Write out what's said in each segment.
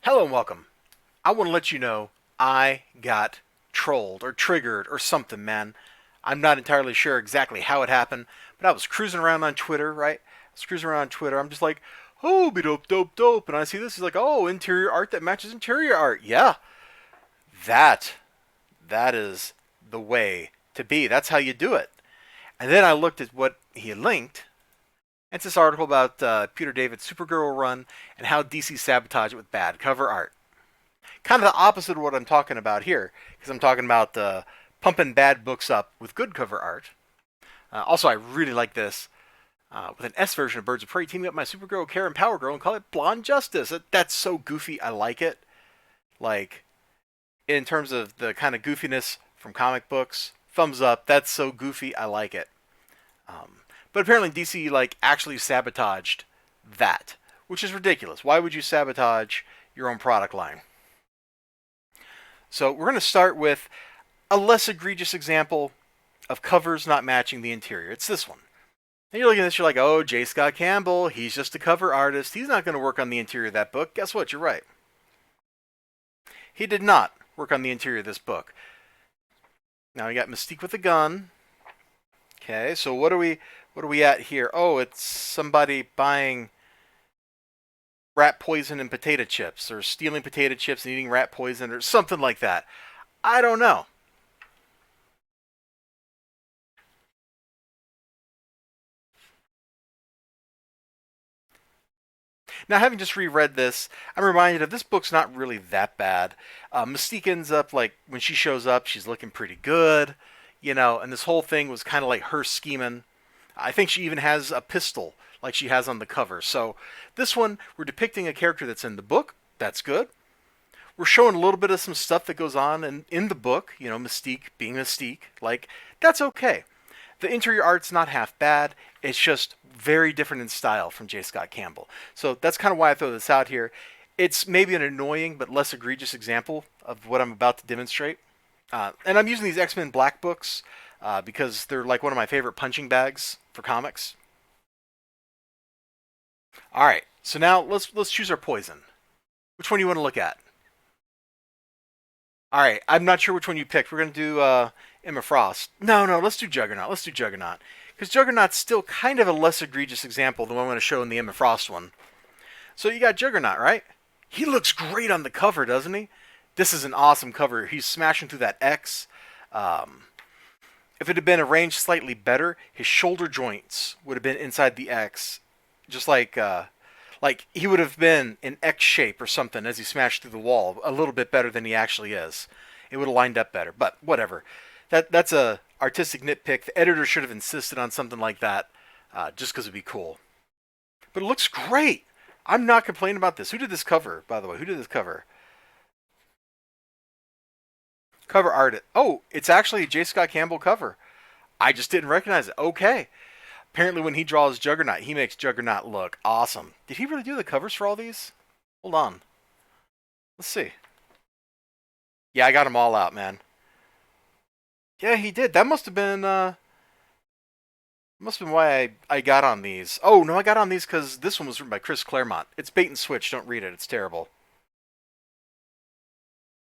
Hello and welcome. I want to let you know I got trolled or triggered or something, man. I'm not entirely sure exactly how it happened, but I was cruising around on Twitter, right? I was cruising around on Twitter. I'm just like, oh, be dope, dope, dope. And I see this. He's like, oh, interior art that matches interior art. Yeah, that, that is the way to be. That's how you do it. And then I looked at what he had linked. It's this article about Peter David's Supergirl run and how DC sabotaged it with bad cover art. Kind of the opposite of what I'm talking about here, because I'm talking about pumping bad books up with good cover art. Also, I really like this with an S version of Birds of Prey teaming up my Supergirl, Karen, Power Girl, and call it Blonde Justice. That's so goofy. I like it. Like, in terms of the kind of goofiness from comic books, thumbs up. That's so goofy. I like it. But apparently DC actually sabotaged that, which is ridiculous. Why would you sabotage your own product line? So we're going to start with a less egregious example of covers not matching the interior. It's this one. And you're looking at this, you're like, oh, J. Scott Campbell, he's just a cover artist. He's not going to work on the interior of that book. Guess what? You're right. He did not work on the interior of this book. Now we got Mystique with a gun. Okay, so what are we at here? Oh, it's somebody buying rat poison and potato chips, or stealing potato chips and eating rat poison, or something like that. I don't know. Now, having just reread this, I'm reminded of this book's not really that bad. Mystique ends up, when she shows up, she's looking pretty good, and this whole thing was kind of like her scheming. I think she even has a pistol, like she has on the cover. So, this one, we're depicting a character that's in the book. That's good. We're showing a little bit of some stuff that goes on in the book, Mystique being Mystique. That's okay. The interior art's not half bad. It's just very different in style from J. Scott Campbell. So that's kind of why I throw this out here. It's maybe an annoying but less egregious example of what I'm about to demonstrate. And I'm using these X-Men Black books because they're like one of my favorite punching bags for comics. All right, so now let's choose our poison. Which one do you want to look at? All right, I'm not sure which one you picked. We're gonna do Emma Frost. No, let's do Juggernaut. Let's do Juggernaut because Juggernaut's still kind of a less egregious example than what I'm going to show in the Emma Frost one. So you got Juggernaut, right? He looks great on the cover, doesn't he? This is an awesome cover. He's smashing through that X. If it had been arranged slightly better, his shoulder joints would have been inside the X, just like he would have been in X shape or something as he smashed through the wall, a little bit better than he actually is. It would have lined up better, but whatever. That's a artistic nitpick. The editor should have insisted on something like that, just because it'd be cool. But it looks great. I'm not complaining about this. Who did this cover, by the way? Who did this cover? Cover art. Oh, it's actually a J. Scott Campbell cover. I just didn't recognize it. Okay. Apparently, when he draws Juggernaut, he makes Juggernaut look awesome. Did he really do the covers for all these? Hold on. Let's see. Yeah, I got them all out, man. Yeah, he did. That must have been why I got on these. Oh, no, I got on these because this one was written by Chris Claremont. It's bait and switch. Don't read it. It's terrible.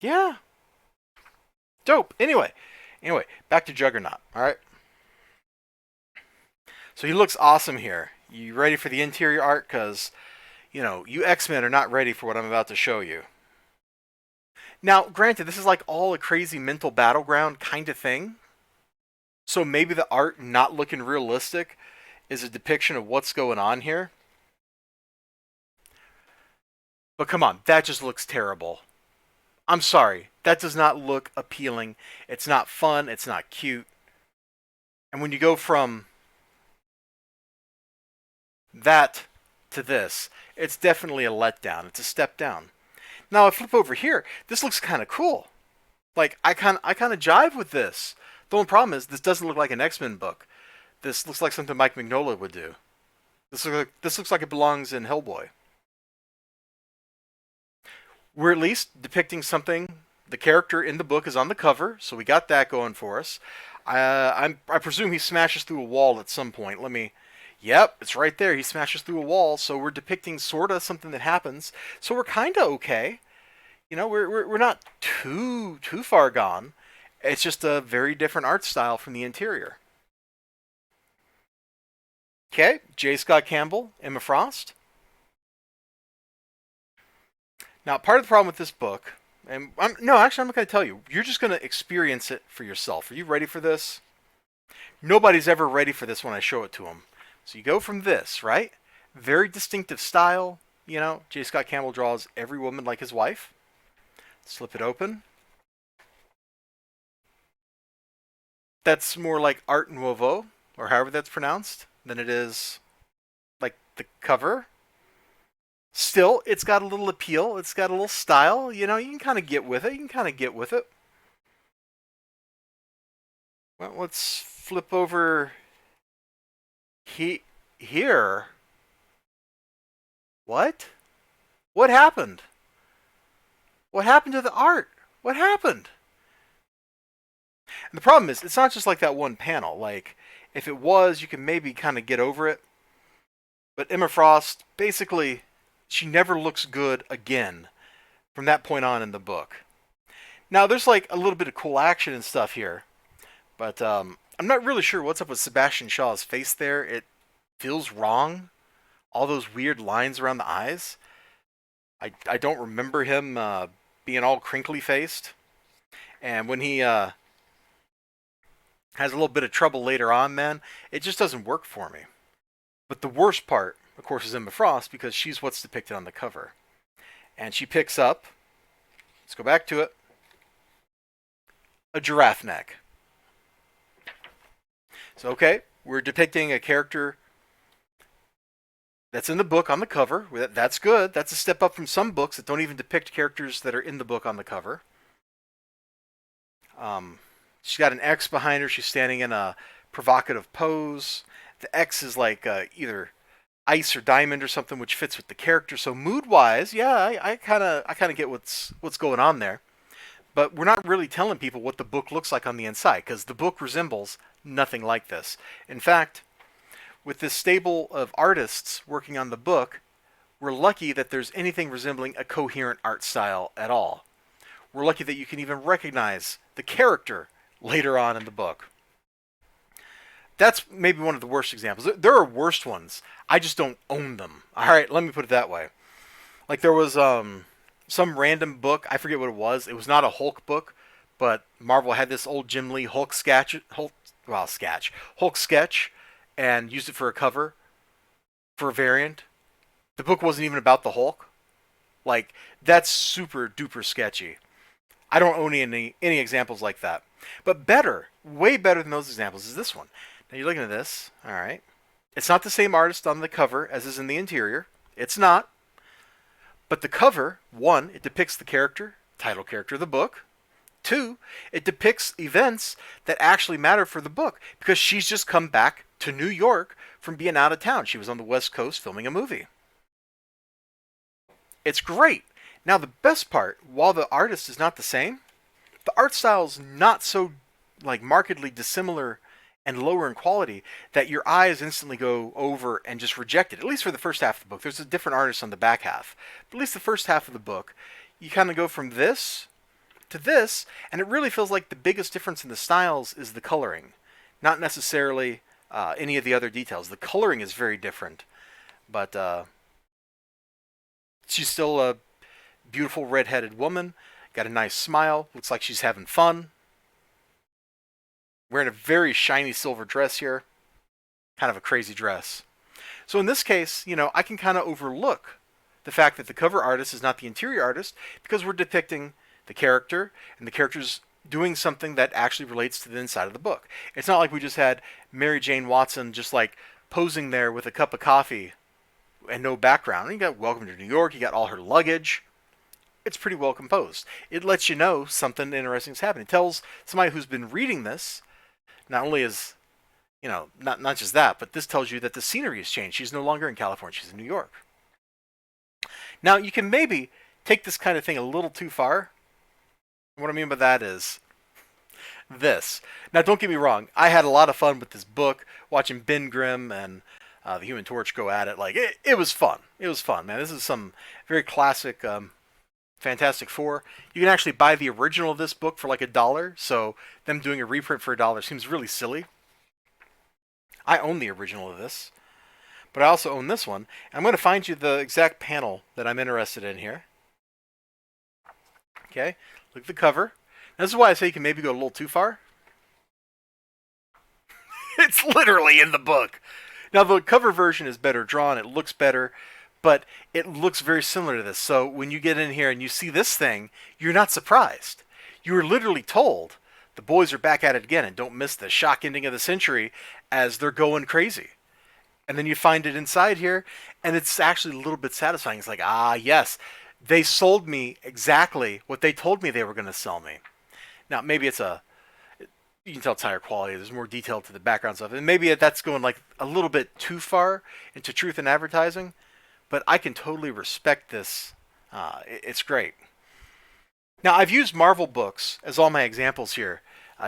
Yeah. Dope. Anyway, back to Juggernaut. All right. So he looks awesome here. You ready for the interior art? Because, you X-Men are not ready for what I'm about to show you. Now, granted, this is like all a crazy mental battleground kind of thing. So maybe the art not looking realistic is a depiction of what's going on here. But come on, that just looks terrible. I'm sorry. That does not look appealing. It's not fun. It's not cute. And when you go from that to this, it's definitely a letdown. It's a step down. Now I flip over here. This looks kind of cool. I kind of jive with this. The only problem is this doesn't look like an X-Men book. This looks like something Mike Mignola would do. This looks like it belongs in Hellboy. We're at least depicting something. The character in the book is on the cover, so we got that going for us. I presume he smashes through a wall at some point. Yep, it's right there. He smashes through a wall, so we're depicting sort of something that happens. So we're kind of okay. We're not too far gone. It's just a very different art style from the interior. Okay, J. Scott Campbell, Emma Frost. Now, part of the problem with this book, and no, actually, I'm not going to tell you. You're just going to experience it for yourself. Are you ready for this? Nobody's ever ready for this when I show it to them. So you go from this, right? Very distinctive style. J. Scott Campbell draws every woman like his wife. Slip it open. That's more like Art Nouveau, or however that's pronounced, than it is like the cover. Still, it's got a little appeal. It's got a little style. You can kind of get with it. You can kind of get with it. Well, let's flip over here. What? What happened? What happened to the art? What happened? And the problem is, it's not just like that one panel. Like, if it was, you can maybe kind of get over it. But Emma Frost, basically, she never looks good again from that point on in the book. Now, there's like a little bit of cool action and stuff here. But I'm not really sure what's up with Sebastian Shaw's face there. It feels wrong. All those weird lines around the eyes. I don't remember him being all crinkly faced. And when he has a little bit of trouble later on, man, it just doesn't work for me. But the worst part, of course, is Emma Frost because she's what's depicted on the cover. And she picks up, let's go back to it, a giraffe neck. So, okay, we're depicting a character that's in the book on the cover. That's good. That's a step up from some books that don't even depict characters that are in the book on the cover. She's got an X behind her. She's standing in a provocative pose. The X is like either ice or diamond or something, which fits with the character. So mood-wise, yeah, I kind of get what's going on there. But we're not really telling people what the book looks like on the inside because the book resembles nothing like this. In fact, with this stable of artists working on the book, we're lucky that there's anything resembling a coherent art style at all. We're lucky that you can even recognize the character later on in the book. That's maybe one of the worst examples. There are worse ones. I just don't own them. All right, let me put it that way. Like there was some random book. I forget what it was. It was not a Hulk book, but Marvel had this old Jim Lee Hulk sketch, and used it for a cover for a variant. The book wasn't even about the Hulk. Like that's super duper sketchy. I don't own any examples like that. But better, way better than those examples is this one. Now you're looking at this. All right. It's not the same artist on the cover as is in the interior. It's not. But the cover, one, it depicts the character, title character of the book. Two, it depicts events that actually matter for the book because she's just come back to New York from being out of town. She was on the West Coast filming a movie. It's great. Now the best part, while the artist is not the same, the art style is not so like markedly dissimilar and lower in quality that your eyes instantly go over and just reject it. At least for the first half of the book. There's a different artist on the back half. But at least the first half of the book, you kind of go from this to this, and it really feels like the biggest difference in the styles is the coloring, not necessarily any of the other details. The coloring is very different, but she's still a beautiful red-headed woman, got a nice smile, looks like she's having fun. Wearing a very shiny silver dress here. Kind of a crazy dress. So in this case, I can kind of overlook the fact that the cover artist is not the interior artist because we're depicting the character and the character's doing something that actually relates to the inside of the book. It's not like we just had Mary Jane Watson just like posing there with a cup of coffee and no background. You got Welcome to New York, you got all her luggage. It's pretty well composed. It lets you know something interesting is happening. It tells somebody who's been reading this, not only is, not just that, but this tells you that the scenery has changed. She's no longer in California, she's in New York. Now, you can maybe take this kind of thing a little too far. What I mean by that is this. Now, don't get me wrong. I had a lot of fun with this book, watching Ben Grimm and the Human Torch go at it. Like it was fun. It was fun, man. This is some very classic Fantastic Four. You can actually buy the original of this book for like $1. So them doing a reprint for $1 seems really silly. I own the original of this, but I also own this one. I'm going to find you the exact panel that I'm interested in here. Okay, look at the cover. This is why I say you can maybe go a little too far. It's literally in the book. Now, the cover version is better drawn. It looks better, but it looks very similar to this. So when you get in here and you see this thing, you're not surprised. You were literally told the boys are back at it again, and don't miss the shock ending of the century as they're going crazy. And then you find it inside here, and it's actually a little bit satisfying. It's like, ah, yes, they sold me exactly what they told me they were going to sell me. Now, maybe you can tell it's higher quality. There's more detail to the background stuff. And maybe that's going like a little bit too far into truth in advertising, but I can totally respect this. It's great. Now, I've used Marvel books as all my examples here,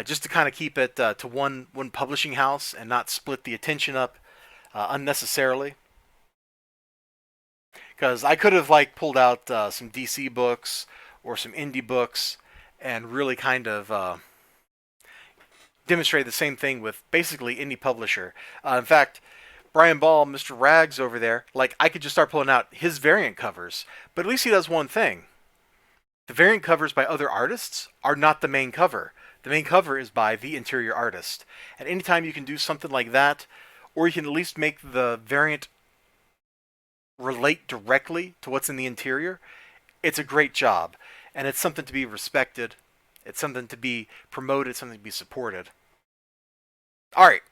just to kind of keep it to one publishing house and not split the attention up unnecessarily. Because I could have like pulled out some DC books or some indie books and really kind of demonstrate the same thing with basically any publisher. In fact, Brian Ball, Mr. Rags over there, like I could just start pulling out his variant covers, but at least he does one thing. The variant covers by other artists are not the main cover. The main cover is by the interior artist. And anytime you can do something like that, or you can at least make the variant relate directly to what's in the interior, it's a great job. And it's something to be respected. It's something to be promoted, something to be supported. Alright,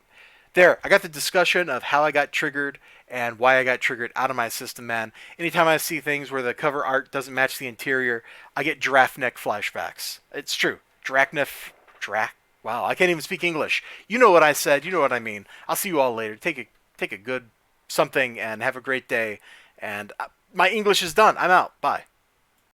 there. I got the discussion of how I got triggered and why I got triggered out of my system, man. Anytime I see things where the cover art doesn't match the interior, I get giraffe neck flashbacks. It's true. Wow, I can't even speak English. You know what I said. You know what I mean. I'll see you all later. Take a good something and have a great day. And my English is done. I'm out. Bye.